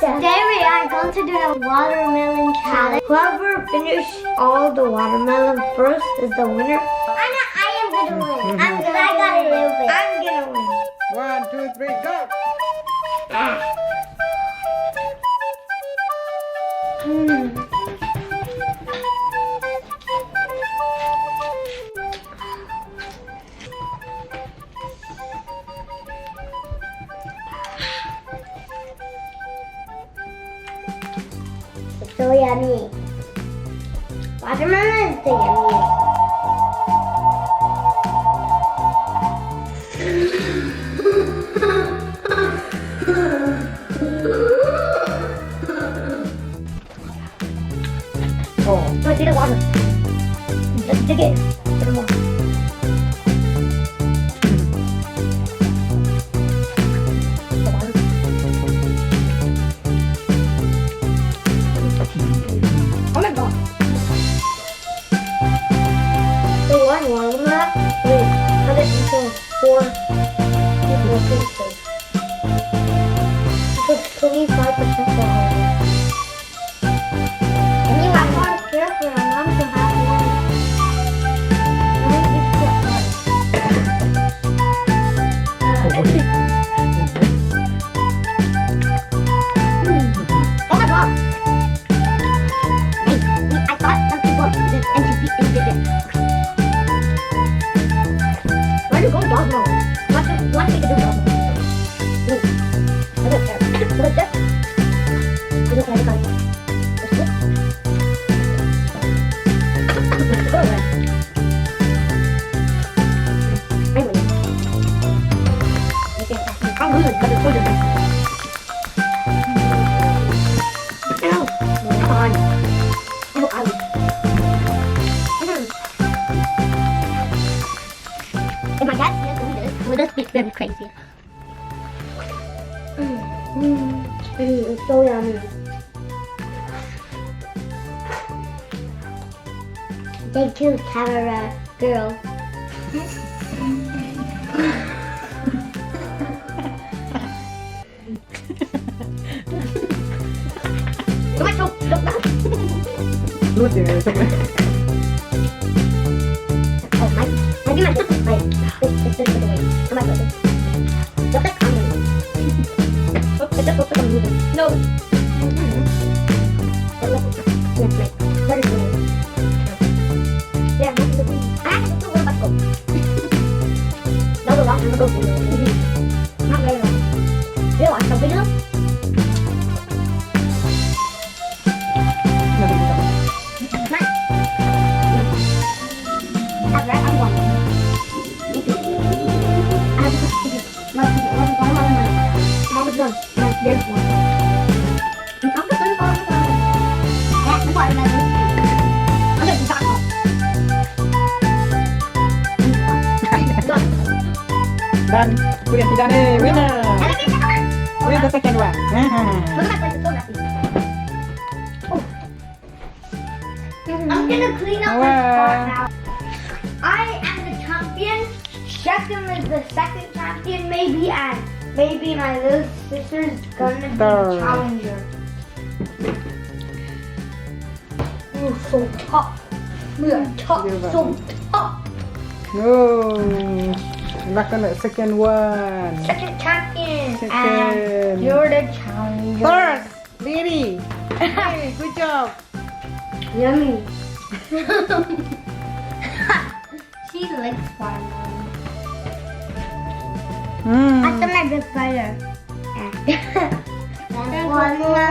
Today we are going to do a watermelon challenge. Whoever finishes all the watermelon first is the winner. I am gonna win. I got a little bit. I'm gonna win. 1, 2, 3, go! It's so yummy. Watermelon is the yummiest. Oh, Let's see the water. Let's dig it. Put it more. The water. Oh my god. So one watermelon, we cut it into four equal pieces. It's 25% water. And you have more careful. I'm going to have one. Oh my god. I thought some people did and did it. Where are you going, dog mode? What do you do, dog mode? Look. Look at there. Look at this. Look at this. What's this? Go away. I'm winning. I'm winning, but it's so different. No. Come on. No, I win. If my dad sees me this, will this be very crazy? It's so yummy. Thank you, camera girl. Tomato, look back. รูดยังไงสักหน่อย Oh, my this away. Come on, put this. What's that comment? What's moving? No. Yes, wait. What is it? Yeah, what's the thing? I have to do one back. No, the wrong one goes in. Not very long. You watch the video? Nice. After that, I'm one. Me too. I have to put it. Mom is done. There's one. I'm going to put it on. Yeah, the watermelon. I'm going to start off. Done. Done. Kuya Tidane, winner! And I get the Win the second one. Look at my place, it's so messy. Oh. I'm gonna clean up my spot now. I am the champion. Shechem is the second champion, maybe, and maybe my little sister is gonna be the Third. challenger. Oh, so tough. We are tough, so tough. No. Luck on the second one. Second champion, Second. and you're the challenger. First, Lily. Hey, good job. Yummy. She likes watermelon. Mm. I'm a good fighter. One more